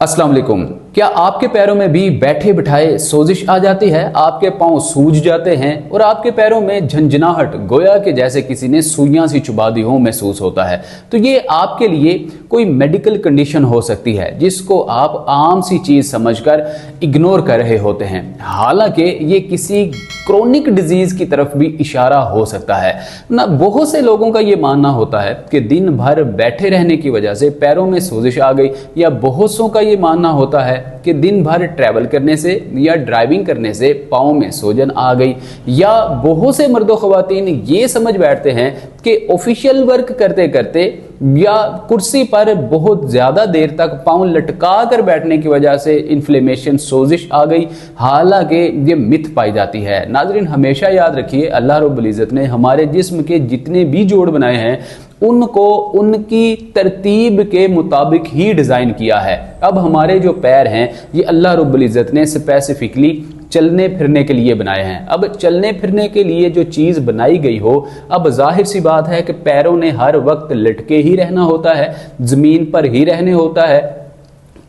अस्सलाम वालेकुम। क्या आपके पैरों में भी बैठे बिठाए सोजिश आ जाती है? आपके पांव सूज जाते हैं और आपके पैरों में झंझनाहट गोया कि जैसे किसी ने सुइयां सी चुबा दी हो महसूस होता है। तो ये आपके लिए कोई मेडिकल कंडीशन हो सकती है जिसको आप आम सी चीज समझकर इग्नोर कर रहे होते हैं, हालांकि ये किसी क्रोनिक डिजीज की तरफ भी इशारा हो सकता है ना। बहुत से लोगों का ये मानना होता है कि दिन भर बैठे रहने की वजह से पैरों में सोजिश आ गई, या बहुत सौ का ये मानना होता है कि दिन भर ट्रैवल करने से या ड्राइविंग करने से पाँव में सूजन आ गई, या बहुत से मर्दो ख्वातीन ये समझ बैठते हैं कि ऑफिशियल वर्क करते करते या कुर्सी पर बहुत ज्यादा देर तक पाँव लटका कर बैठने की वजह से इन्फ्लेमेशन सोजिश आ गई। हालांकि ये मिथ पाई जाती है। नाजरीन, हमेशा याद रखिए, अल्लाह रब्बुल इज़्ज़त ने हमारे जिस्म के जितने भी जोड़ बनाए हैं उनको उनकी तरतीब के मुताबिक ही डिज़ाइन किया है। अब हमारे जो पैर हैं ये अल्लाह रब्बुल इज़्ज़त ने स्पेसिफिकली चलने फिरने के लिए बनाए हैं। अब चलने फिरने के लिए जो चीज़ बनाई गई हो, अब जाहिर सी बात है कि पैरों ने हर वक्त लटके ही रहना होता है, ज़मीन पर ही रहने होता है,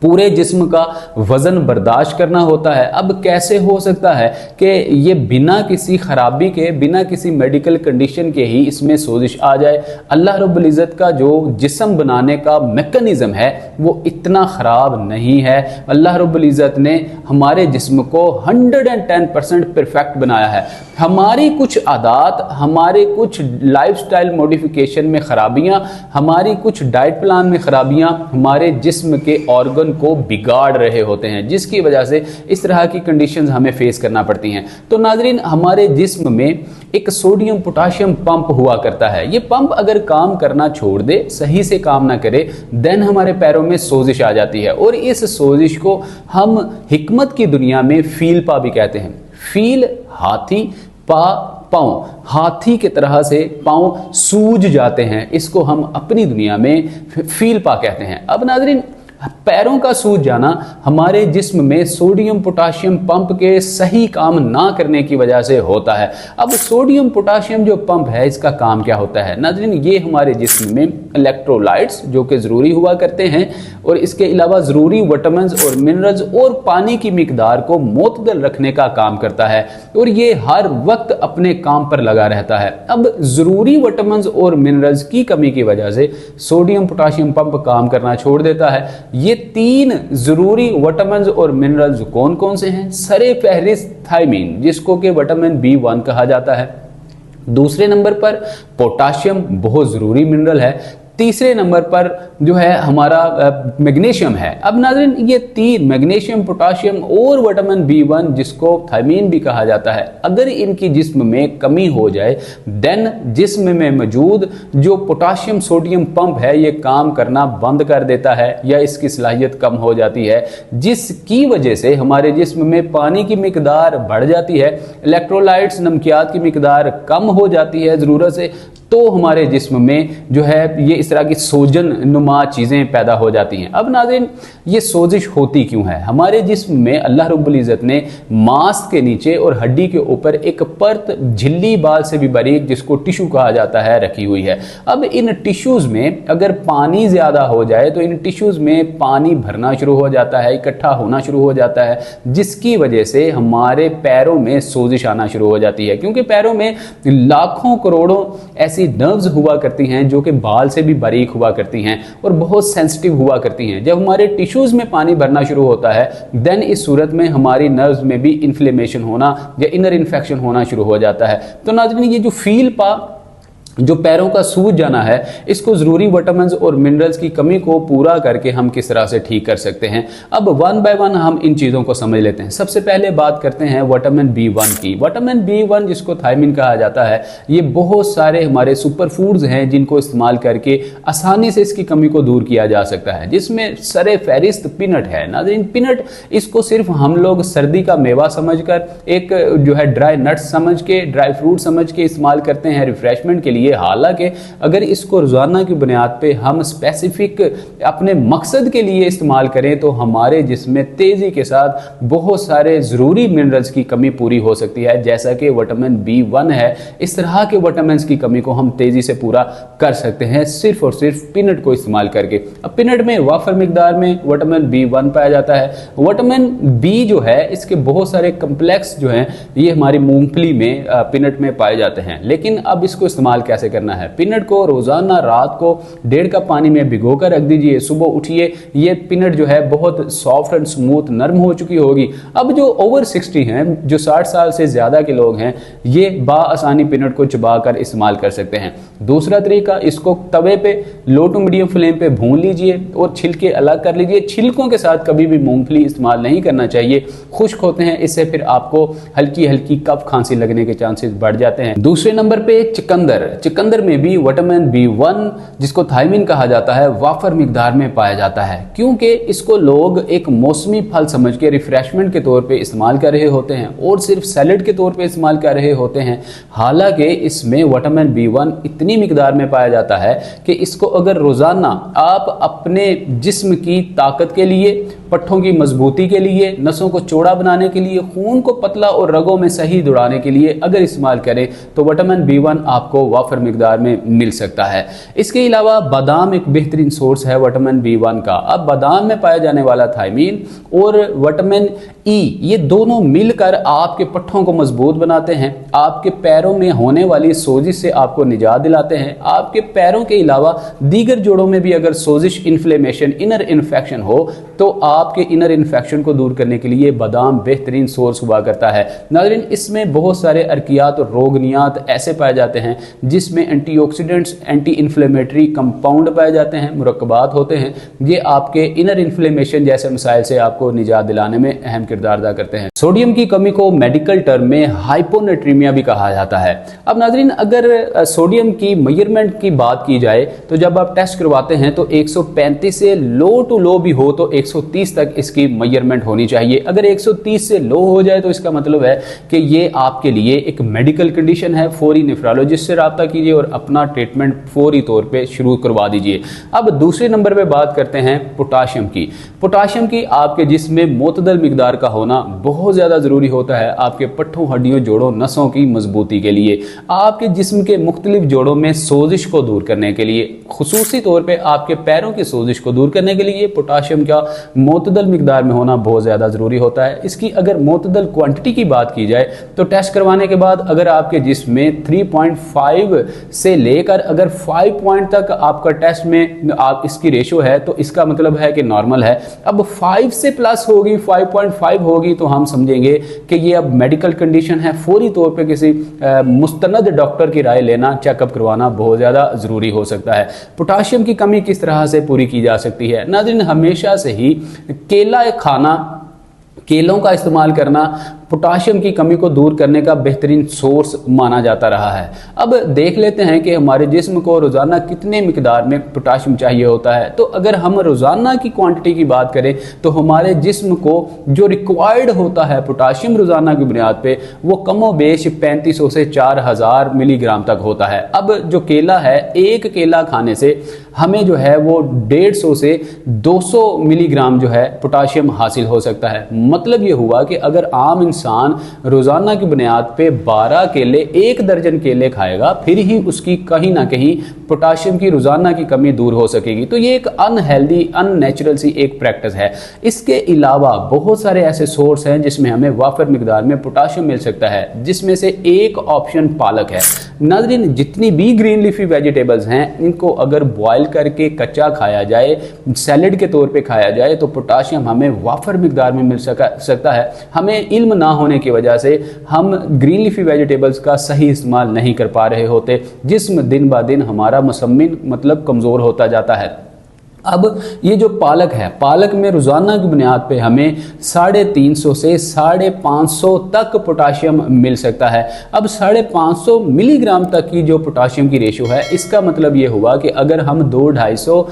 पूरे जिस्म का वजन बर्दाश्त करना होता है। अब कैसे हो सकता है कि ये बिना किसी खराबी के, बिना किसी मेडिकल कंडीशन के ही इसमें सोजिश आ जाए? अल्लाह रब्बुल इज़्ज़त का जो जिस्म बनाने का मैकेनिज्म है वो इतना ख़राब नहीं है। अल्लाह रब्बुल इज़्ज़त ने हमारे जिस्म को 110% परफेक्ट बनाया है। हमारी कुछ आदत, हमारे कुछ लाइफस्टाइल मॉडिफिकेशन में खराबियाँ, हमारी कुछ डाइट प्लान में खराबियाँ हमारे जिस्म के ऑर्गन को बिगाड़ रहे होते हैं, जिसकी वजह से इस तरह की कंडीशंस हमें फेस करना पड़ती हैं। तो नाजरीन, हमारे जिस्म में एक सोडियम पोटाशियम पंप हुआ करता है। ये पंप अगर काम करना छोड़ दे, सही से काम ना करे, देन हमारे पैरों में सोजिश आ जाती है। और इस सोजिश को हम हिकमत की दुनिया में फील पा भी कहते हैं। फील हाथी, पा पाँव, हाथी के तरह से पाँव सूज जाते हैं, इसको हम अपनी दुनिया में फील पा कहते हैं। अब नाजरीन, पैरों का सूज जाना हमारे जिस्म में सोडियम पोटाशियम पंप के सही काम ना करने की वजह से होता है। अब सोडियम पोटाशियम जो पंप है, इसका काम क्या होता है? नाज़रीन, ये हमारे जिस्म में इलेक्ट्रोलाइट्स जो कि ज़रूरी हुआ करते हैं और इसके अलावा ज़रूरी विटामिन्स और मिनरल्स और पानी की मिकदार को मोतदल रखने का काम करता है, और ये हर वक्त अपने काम पर लगा रहता है। अब ज़रूरी विटामिन्स और मिनरल्स की कमी की वजह से सोडियम पोटाशियम पंप काम करना छोड़ देता है। ये तीन जरूरी विटामिन्स और मिनरल्स कौन कौन से हैं? सरे फहरिस्त थायमीन, जिसको कि विटामिन B1 कहा जाता है। दूसरे नंबर पर पोटाशियम, बहुत जरूरी मिनरल है। तीसरे नंबर पर जो है हमारा मैग्नीशियम है। अब नाज़रीन, ये तीन मैग्नीशियम, पोटाशियम और विटामिन B1 जिसको थायमीन भी कहा जाता है, अगर इनकी जिस्म में कमी हो जाए देन जिस्म में मौजूद जो पोटाशियम सोडियम पंप है ये काम करना बंद कर देता है या इसकी सलाहियत कम हो जाती है, जिसकी वजह से हमारे जिस्म में पानी की मिकदार बढ़ जाती है, इलेक्ट्रोलाइट्स नमकियात की मिकदार कम हो जाती है ज़रूरत से। तो हमारे जिस्म में जो है ये इस तरह की सोजन नुमा चीज़ें पैदा हो जाती हैं। अब नाज़रीन, ये सोजिश होती क्यों है? हमारे जिस्म में अल्लाह रब्बुल इज़्ज़त ने मांस के नीचे और हड्डी के ऊपर एक परत झिल्ली बाल से भी बारीक, जिसको टिश्यू कहा जाता है, रखी हुई है। अब इन टिश्यूज़ में अगर पानी ज़्यादा हो जाए तो इन टिश्यूज़ में पानी भरना शुरू हो जाता है, इकट्ठा होना शुरू हो जाता है, जिसकी वजह से हमारे पैरों में सोजिश आना शुरू हो जाती है। क्योंकि पैरों में लाखों करोड़ों ऐसी नर्व्स हुआ करती हैं जो कि बाल से भी बारीक हुआ करती हैं और बहुत सेंसिटिव हुआ करती हैं। जब हमारे टिश्यूज में पानी भरना शुरू होता है देन इस सूरत में हमारी नर्व्स में भी इन्फ्लेमेशन होना या इनर इन्फेक्शन होना शुरू हो जाता है। तो नाज़रीन, ये जो फील पा, जो पैरों का सूज जाना है, इसको ज़रूरी विटामिन्स और मिनरल्स की कमी को पूरा करके हम किस तरह से ठीक कर सकते हैं। अब वन बाय वन हम इन चीज़ों को समझ लेते हैं। सबसे पहले बात करते हैं विटामिन B1 की। विटामिन B1 जिसको थायमीन कहा जाता है, ये बहुत सारे हमारे सुपर फूड्स हैं जिनको इस्तेमाल करके आसानी से इसकी कमी को दूर किया जा सकता है, जिसमें सरे फहरिस्त पीनट है। नाज़रीन, पीनट इसको सिर्फ हम लोग सर्दी का मेवा समझकर, एक जो है ड्राई नट्स समझ के, ड्राई फ्रूट समझ के इस्तेमाल करते हैं रिफ्रेशमेंट के लिए, चाहिए। हालांकि अगर इसको रोज़ाना की बुनियाद पे हम स्पेसिफिक अपने मकसद के लिए इस्तेमाल करें तो हमारे जिस्म में तेज़ी के साथ बहुत सारे ज़रूरी मिनरल्स की कमी पूरी हो सकती है, जैसा कि विटामिन B1 है। इस तरह के विटामिन की कमी को हम तेज़ी से पूरा कर सकते हैं सिर्फ और सिर्फ पीनट को इस्तेमाल करके। अब पीनट में वाफर मिकदार में विटामिन B1 पाया जाता है। विटामिन B जो है इसके बहुत सारे कम्प्लेक्स जो हैं ये हमारी मूंगफली में पीनट में पाए जाते हैं। लेकिन अब इसको इस्तेमाल कैसे करना है? पीनट को रोज़ाना रात को 1.5 कप पानी में भिगो कर रख दीजिए। सुबह उठिए, ये पीनट जो है बहुत सॉफ्ट एंड स्मूथ नरम हो चुकी होगी। अब जो ओवर 60 हैं, जो 60 साल से ज़्यादा के लोग हैं, ये बाआसानी पीनट को चबा कर इस्तेमाल कर सकते हैं। दूसरा तरीका, इसको तवे पे लो टू मीडियम फ्लेम पे भून लीजिए और छिलके अलग कर लीजिए। छिलकों के साथ कभी भी मूंगफली इस्तेमाल नहीं करना चाहिए, खुश्क होते हैं, इससे फिर आपको हल्की हल्की कफ खांसी लगने के चांसेस बढ़ जाते हैं। दूसरे नंबर पे चुकंदर में भी विटामिन B1 जिसको थायमिन कहा जाता है वाफर मिकदार में पाया जाता है, क्योंकि इसको लोग एक मौसमी फल समझ के रिफ्रेशमेंट के तौर पे इस्तेमाल कर रहे होते हैं और सिर्फ सैलेड के तौर पे इस्तेमाल कर रहे होते हैं। हालांकि इसमें विटामिन B1 इतनी मिकदार में पाया जाता है कि इसको अगर रोजाना आप अपने जिस्म की ताकत के लिए, पट्ठों की मजबूती के लिए, नसों को चौड़ा बनाने के लिए, खून को पतला और रगों में सही दौड़ाने के लिए अगर इस्तेमाल करें तो विटामिन B1 आपको वाफर मिकदार में मिल सकता है। इसके अलावा बादाम एक बेहतरीन सोर्स है विटामिन B1 का। अब बादाम में पाया जाने वाला थायमीन और विटामिन E ये दोनों मिलकर आपके पट्ठों को मजबूत बनाते हैं, आपके पैरों में होने वाली सोजिश से आपको निजात दिलाते हैं। आपके पैरों के अलावा दीगर जोड़ों में भी अगर सोजिश, इन्फ्लेमेशन, इनर इन्फेक्शन हो तो आपके इनर इन्फेक्शन को दूर करने के लिए बादाम बेहतरीन सोर्स हुआ करता है। नाज़रीन, इसमें बहुत सारे अर्कियात और रोगनियात ऐसे पाए जाते हैं जिसमें एंटीऑक्सीडेंट्स, एंटी इन्फ्लेमेटरी कंपाउंड पाए जाते हैं, मुरक्कबात होते हैं। ये आपके इनर इन्फ्लेमेशन जैसे मसाइल से आपको निजात दिलाने में अहम किरदार अदा करते हैं। सोडियम की कमी को मेडिकल टर्म में हाइपोनेट्रीमिया भी कहा जाता है। अब नाज़रीन, अगर सोडियम की मेजरमेंट की बात की जाए तो जब आप टेस्ट करवाते हैं तो 135 से लो टू लो भी हो तो 130 तक इसकी मेजरमेंट होनी चाहिए। अगर 130 से लो हो जाए तो इसका मतलब है कि ये आपके लिए एक मेडिकल कंडीशन है। फौरी नेफ्रोलॉजिस्ट से रब्ता कीजिए और अपना ट्रीटमेंट फौरी तौर पे शुरू करवा दीजिए। अब दूसरे नंबर पे बात करते हैं पोटाशियम की। पोटाशियम की आपके जिस्म में मोतदल मिकदार का होना बहुत ज़्यादा ज़रूरी होता है आपके पट्ठों, हड्डियों, जोड़ों, नसों की मजबूती के लिए, आपके जिस्म के मुख्तलिफ जोड़ों में सोजिश को दूर करने के लिए, खुसूसी तौर पे आपके पैरों की सोजिश को दूर करने के लिए पोटाशियम का मोतदल मिकदार में होना बहुत ज़्यादा ज़रूरी होता है। इसकी अगर मोतदल क्वांटिटी की बात की जाए तो टेस्ट करवाने के बाद अगर आपके जिस्म में 3.5 से लेकर अगर 5 पॉइंट तक आपका टेस्ट में आप इसकी रेशो है तो इसका मतलब है कि नॉर्मल है। अब 5 से प्लस होगी, 5.5 होगी तो हम समझेंगे कि ये अब मेडिकल कंडीशन है। फौरी तौर पे किसी मुस्तनद डॉक्टर की राय लेना, चेकअप करवाना बहुत ज़्यादा ज़रूरी हो सकता है। पोटाशियम की कमी किस तरह से पूरी की जा सकती है? नाज़रीन, हमेशा से ही केला खाना, केलों का इस्तेमाल करना पोटाशियम की कमी को दूर करने का बेहतरीन सोर्स माना जाता रहा है। अब देख लेते हैं कि हमारे जिस्म को रोज़ाना कितने मिकदार में पोटाशियम चाहिए होता है। तो अगर हम रोज़ाना की क्वांटिटी की बात करें तो हमारे जिस्म को जो रिक्वायर्ड होता है पोटाशियम रोज़ाना की बुनियाद पे वो कमो बेश 3500 से 4000 मिलीग्राम तक होता है। अब जो केला है, एक केला खाने से हमें जो है वो 150 से 200 मिलीग्राम जो है पोटाशियम हासिल हो सकता है। मतलब ये हुआ कि अगर आम इंसान रोजाना की बुनियाद पे 12 केले, 1 दर्जन केले खाएगा, फिर ही उसकी कहीं ना कहीं पोटाशियम की रोजाना की कमी दूर हो सकेगी। तो ये एक अनहेल्दी, अननेचुरल सी एक प्रैक्टिस है। इसके अलावा बहुत सारे ऐसे सोर्स हैं जिसमें हमें वाफर मिकदार में पोटाशियम मिल सकता है, जिसमें से एक ऑप्शन पालक है। नाज़रीन, जितनी भी ग्रीन लीफी वेजिटेबल्स हैं इनको अगर बॉयल करके कच्चा खाया जाए, सैलेड के तौर पे खाया जाए तो पोटाशियम हमें वाफर मिकदार में मिल सकता है। हमें इल्म ना होने की वजह से हम ग्रीन लीफी वेजिटेबल्स का सही इस्तेमाल नहीं कर पा रहे होते। जिस्म दिन ब दिन हमारा मुसम्मिन मतलब कमज़ोर होता जाता है। अब ये जो पालक है, पालक में रोज़ाना की बुनियाद पे हमें 350 से 550 तक पोटाशियम मिल सकता है। अब 550 मिलीग्राम तक की जो पोटाशियम की रेशो है, इसका मतलब ये हुआ कि अगर हम 200-250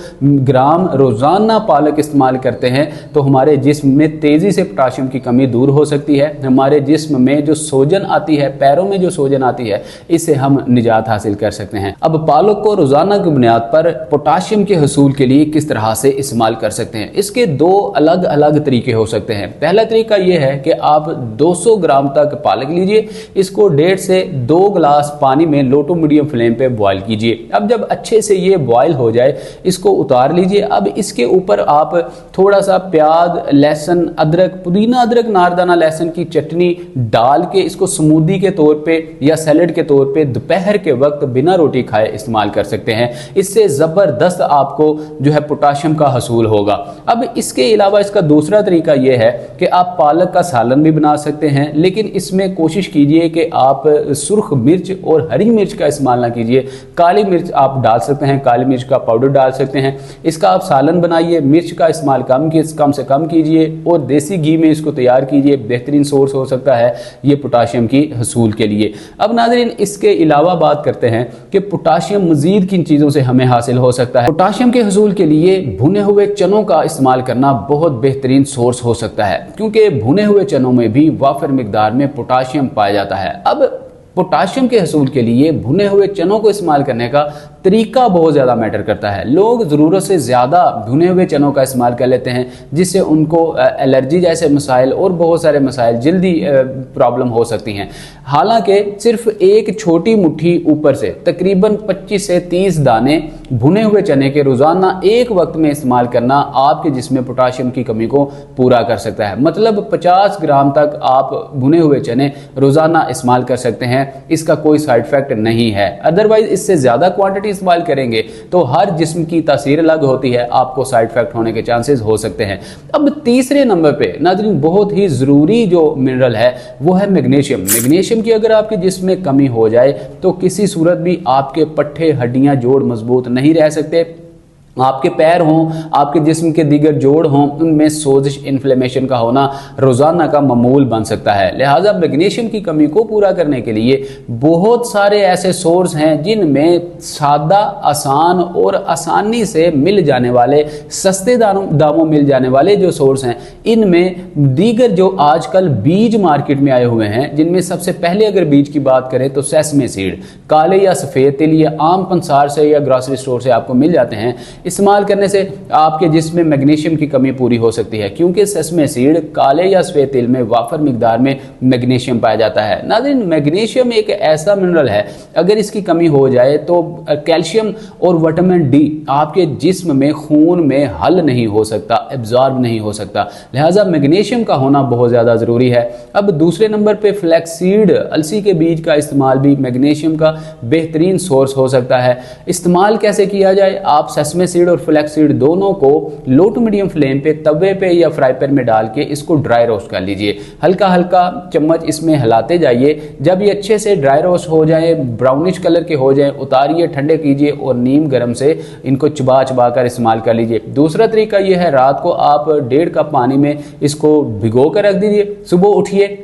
ग्राम रोज़ाना पालक इस्तेमाल करते हैं तो हमारे जिस्म में तेज़ी से पोटाशियम की कमी दूर हो सकती है। हमारे जिस्म में जो सोजन आती है, पैरों में जो सोजन आती है, इससे हम निजात हासिल कर सकते हैं। अब पालक को रोज़ाना की बुनियाद पर पोटाशियम के हसूल के लिए किस तरह से इस्तेमाल कर सकते हैं? इसके दो अलग अलग तरीके हो सकते हैं। पहला तरीका यह है कि आप 200 ग्राम तक पालक लीजिए, इसको 1.5 से 2 गिलास पानी में लो टू मीडियम फ्लेम पे बॉईल कीजिए। अब जब अच्छे से ये बॉईल हो जाए, इसको उतार लीजिए। अब इसके ऊपर आप थोड़ा सा प्याज, लहसुन, अदरक, पुदीना, अदरक, नारदाना लहसुन की चटनी डाल के इसको स्मूदी के तौर पे या सैलेड के तौर पे दोपहर के वक्त बिना रोटी खाए इस्तेमाल कर सकते हैं। इससे ज़बरदस्त आपको जो है पोटाशियम का हसूल होगा। अब इसके अलावा इसका दूसरा तरीका यह है कि आप पालक का सालन भी बना सकते हैं, लेकिन इसमें कोशिश कीजिए कि आप सुर्ख मिर्च और हरी मिर्च का इस्तेमाल ना कीजिए। काली मिर्च आप डाल सकते हैं, काली मिर्च का पाउडर डाल सकते हैं। इसका आप सालन बनाइए, मिर्च का इस्तेमाल कम से कम कीजिए और देसी घी में इसको तैयार कीजिए। बेहतरीन सोर्स हो सकता है ये पोटाशियम की हसूल के लिए। अब नाज़रीन, इसके अलावा बात करते हैं कि पोटाशियम मजीद किन चीज़ों से हमें हासिल हो सकता है। पोटाशियम के हसूल के लिए भुने हुए चनों का इस्तेमाल करना बहुत बेहतरीन सोर्स हो सकता है, क्योंकि भुने हुए चनों में भी वाफर मिकदार में पोटाशियम पाया जाता है। अब पोटाशियम के हसूल के लिए भुने हुए चनों को इस्तेमाल करने का तरीका बहुत ज़्यादा मैटर करता है। लोग ज़रूरत से ज़्यादा भुने हुए चनों का इस्तेमाल कर लेते हैं, जिससे उनको एलर्जी जैसे मसाइल और बहुत सारे मसाइल जल्दी प्रॉब्लम हो सकती हैं। हालांकि सिर्फ एक छोटी मुट्ठी ऊपर से तकरीबन 25 से 30 दाने भुने हुए चने के रोज़ाना एक वक्त में इस्तेमाल करना आपके जिस्म में पोटाशियम की कमी को पूरा कर सकता है। मतलब 50 ग्राम तक आप भुने हुए चने रोज़ाना इस्तेमाल कर सकते हैं, इसका कोई साइड इफेक्ट नहीं है। अदरवाइज इससे ज़्यादा क्वांटिटी इस्तेमाल करेंगे तो हर जिस्म की तासीर अलग होती है, आपको साइड इफेक्ट होने के चांसेस हो सकते हैं। अब तीसरे नंबर पे नाज़रीन बहुत ही ज़रूरी जो मिनरल है वो है मैग्नीशियम। मैग्नीशियम की अगर आपके जिस्म में कमी हो जाए तो किसी सूरत भी आपके पट्टे, हड्डियां, जोड़ मजबूत नहीं रह सकते। आपके पैर हों, आपके जिस्म के दीगर जोड़ हों, उनमें सोजिश, इन्फ्लेमेशन का होना रोज़ाना का मामूल बन सकता है। लिहाजा मैग्नीशियम की कमी को पूरा करने के लिए बहुत सारे ऐसे सोर्स हैं जिनमें सादा, आसान और आसानी से मिल जाने वाले, सस्ते दामों मिल जाने वाले जो सोर्स हैं, इनमें दीगर जो आजकल बीज मार्केट में आए हुए हैं, जिनमें सबसे पहले अगर बीज की बात करें तो सेसमे सीड, काले या सफ़ेद तिल, ये आम पंसार से या ग्रॉसरी स्टोर से आपको मिल जाते हैं। इस्तेमाल करने से आपके जिस्म में मैग्नीशियम की कमी पूरी हो सकती है, क्योंकि सेसमे सीड, काले या सफ़ेद तिल में वाफर मिकदार में मैग्नीशियम पाया जाता है। नाज़रीन, मैग्नीशियम एक ऐसा मिनरल है, अगर इसकी कमी हो जाए तो कैल्शियम और विटामिन डी आपके जिस्म में, खून में हल नहीं हो सकता, एब्जॉर्ब नहीं हो सकता। लिहाजा मैग्नीशियम का होना बहुत ज़्यादा ज़रूरी है। अब दूसरे नंबर पे फ्लैक्सीड, अलसी के बीज का इस्तेमाल भी मैग्नीशियम का बेहतरीन सोर्स हो सकता है। इस्तेमाल कैसे किया जाए? आप सेसमे सीड और फ्लैक्स सीड दोनों को लो टू मीडियम फ्लेम पे तवे पे या फ्राई पैन में डाल के इसको ड्राई रोस्ट कर लीजिए। हल्का हल्का चम्मच इसमें हिलाते जाइए। जब ये अच्छे से ड्राई रोस्ट हो जाए, ब्राउनिश कलर के हो जाए, उतारिए, ठंडे कीजिए और नीम गर्म से इनको चबा चबा कर इस्तेमाल कर लीजिए। दूसरा तरीका यह है, रात को आप 1.5 कप पानी में इसको भिगो कर रख दीजिए। सुबह उठिए,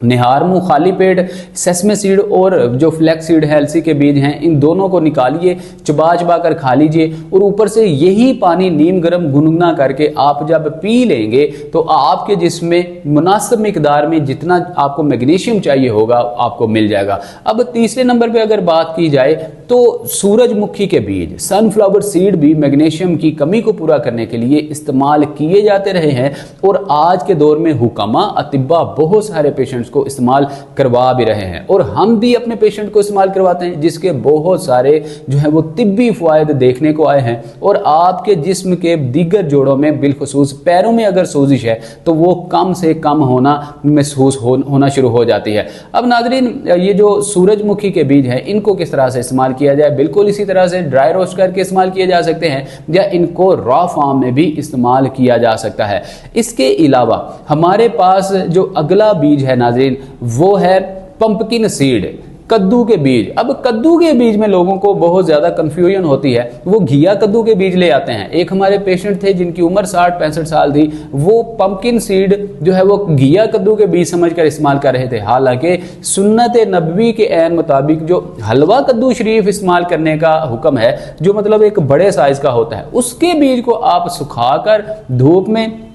निहार मुंह खाली पेट सेसमे सीड और जो फ्लैक्स सीड है, अलसी के बीज हैं, इन दोनों को निकालिए, चबा चबा कर खा लीजिए और ऊपर से यही पानी नीम गर्म गुनगुना करके आप जब पी लेंगे तो आपके जिस्म में मुनासिब मिकदार में जितना आपको मैग्नीशियम चाहिए होगा आपको मिल जाएगा। अब तीसरे नंबर पे अगर बात की जाए तो सूरजमुखी के बीज, सनफ्लावर सीड भी मैग्नीशियम की कमी को पूरा करने के लिए इस्तेमाल किए जाते रहे हैं और आज के दौर में हुकामा, अतिब्बा बहुत सारे पेशेंट्स को इस्तेमाल करवा भी रहे हैं और हम भी अपने पेशेंट को इस्तेमाल करवाते हैं, जिसके बहुत सारे जो है वो तिब्बी फायदे देखने को आए हैं। और आपके जिस्म के दीगर जोड़ों में, बिलखुसूस पैरों में अगर सोजिश है तो वो कम से कम होना महसूस होना शुरू हो जाती है। अब नाज़रीन, ये जो सूरजमुखी के बीज हैं, इनको किस तरह से इस्तेमाल किया जाए? बिल्कुल इसी तरह से ड्राई रोस्ट करके इस्तेमाल किए जा सकते हैं या इनको रॉ फॉर्म में भी इस्तेमाल किया जा सकता है। इसके अलावा हमारे पास जो अगला बीज है नाज़रीन, वो है पंपकिन सीड। कद्दू के बीज। अब कद्दू के बीज में लोगों को बहुत ज्यादा कंफ्यूजन होती है, वो घिया कद्दू के बीज ले आते हैं। एक हमारे पेशेंट थे जिनकी उम्र 60-65 साल थी, वो पंपकिन सीड जो है वो घिया कद्दू के बीज समझकर इस्तेमाल कर रहे थे। हालांकि सुन्नत नबवी के ऐन मुताबिक जो हलवा कद्दू शरीफ इस्तेमाल करने का हुक्म है, जो मतलब एक बड़े साइज का होता है, उसके बीज को आप सुखाकर धूप में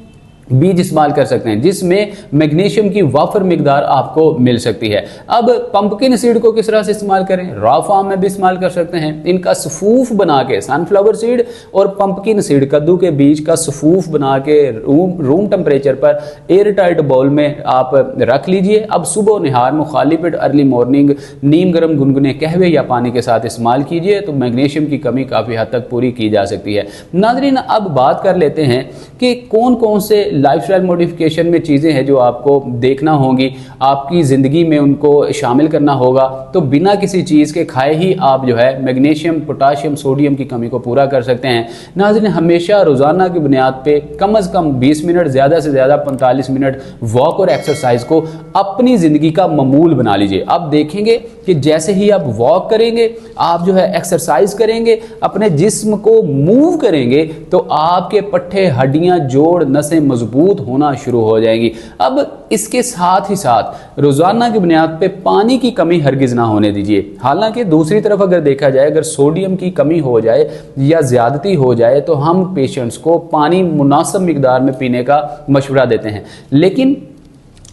बीज इस्तेमाल कर सकते हैं, जिसमें मैग्नीशियम की वाफर मिकदार आपको मिल सकती है। अब पंपकिन सीड को किस तरह से इस्तेमाल करें, रॉ फॉर्म में भी इस्तेमाल कर सकते हैं। इनका सफूफ बना के सनफ्लावर सीड और पंपकिन सीड कद्दू के बीज का सफूफ बना के रूम टेम्परेचर पर एयर टाइट बाउल में आप रख लीजिए। अब सुबह निहार मुखाली पेट अर्ली मॉर्निंग नीम गर्म गुनगुने कहवे या पानी के साथ इस्तेमाल कीजिए तो मैग्नीशियम की कमी काफ़ी हद तक पूरी की जा सकती है। नाज़रीन, अब बात कर लेते हैं कि कौन कौन से लाइफस्टाइल मॉडिफिकेशन में चीज़ें हैं जो आपको देखना होंगी, आपकी ज़िंदगी में उनको शामिल करना होगा। तो बिना किसी चीज़ के खाए ही आप जो है मैग्नीशियम, पोटाशियम, सोडियम की कमी को पूरा कर सकते हैं। नाज़रीन, हमेशा रोज़ाना की बुनियाद पे कम से कम 20 मिनट, ज़्यादा से ज़्यादा 45 मिनट वॉक और एक्सरसाइज को अपनी ज़िंदगी का मामूल बना लीजिए। आप देखेंगे कि जैसे ही आप वॉक करेंगे, आप जो है एक्सरसाइज करेंगे, अपने जिस्म को मूव करेंगे, तो आपके पट्टे, हड्डियां, जोड़, नसें मजबूत होना शुरू हो जाएंगी। अब इसके साथ ही साथ रोजाना की बुनियाद पे पानी की कमी हरगिज ना होने दीजिए। हालांकि दूसरी तरफ अगर देखा जाए, अगर सोडियम की कमी हो जाए या ज्यादती हो जाए तो हम पेशेंट्स को पानी मुनासिब मिकदार में पीने का मशवरा देते हैं। लेकिन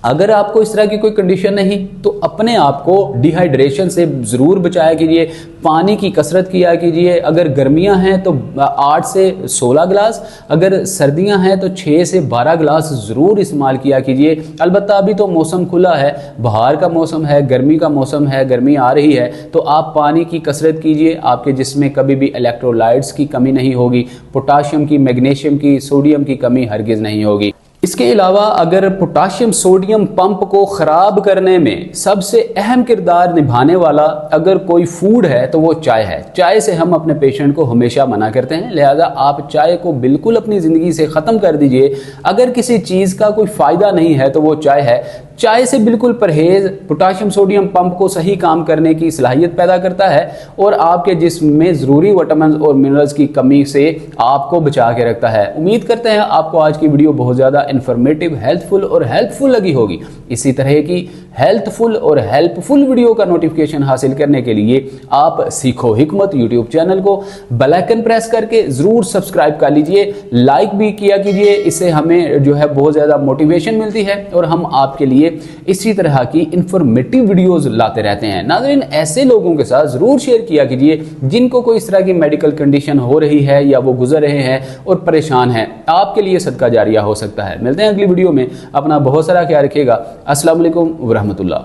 अगर आपको इस तरह की कोई कंडीशन नहीं तो अपने आप को डिहाइड्रेशन से ज़रूर बचाया कीजिए, पानी की कसरत किया कीजिए। अगर गर्मियां हैं तो 8 से 16 गिलास, अगर सर्दियां हैं तो 6 से 12 गिलास ज़रूर इस्तेमाल किया कीजिए। अलबत्ता अभी तो मौसम खुला है, बाहर का मौसम है, गर्मी का मौसम है, गर्मी आ रही है, तो आप पानी की कसरत कीजिए। आपके जिस्म में कभी भी इलेक्ट्रोलाइट्स की कमी नहीं होगी, पोटाशियम की, मैग्नीशियम की, सोडियम की कमी हरगिज़ नहीं होगी। इसके अलावा अगर पोटाशियम सोडियम पंप को ख़राब करने में सबसे अहम किरदार निभाने वाला अगर कोई फूड है तो वो चाय है। चाय से हम अपने पेशेंट को हमेशा मना करते हैं, लिहाजा आप चाय को बिल्कुल अपनी ज़िंदगी से ख़त्म कर दीजिए। अगर किसी चीज़ का कोई फ़ायदा नहीं है तो वो चाय है। चाय से बिल्कुल परहेज पोटाशियम सोडियम पंप को सही काम करने की सलाहियत पैदा करता है और आपके जिस्म में ज़रूरी विटामिन और मिनरल्स की कमी से आपको बचा के रखता है। उम्मीद करते हैं आपको आज की वीडियो बहुत ज़्यादा इन्फॉर्मेटिव, हेल्थफुल और हेल्पफुल लगी होगी। इसी तरह की हेल्थफुल और हेल्पफुल वीडियो का नोटिफिकेशन हासिल करने के लिए आप सीखो हिकमत यूट्यूब चैनल को बेल आइकन प्रेस करके ज़रूर सब्सक्राइब कर लीजिए, लाइक भी किया कीजिए। इससे हमें जो है बहुत ज़्यादा मोटिवेशन मिलती है और हम आपके लिए इसी तरह की इंफॉर्मेटिव वीडियोस लाते रहते हैं। नाज़रीन, ऐसे लोगों के साथ ज़रूर शेयर किया कीजिए जिनको कोई इस तरह की मेडिकल कंडीशन हो रही है या वो गुजर रहे हैं और परेशान हैं। आपके लिए सदका जारिया हो सकता है। मिलते हैं अगली वीडियो में। अपना बहुत सारा ख्याल रखिएगा। अस्सलाम वालेकुम व रहमतुल्लाह।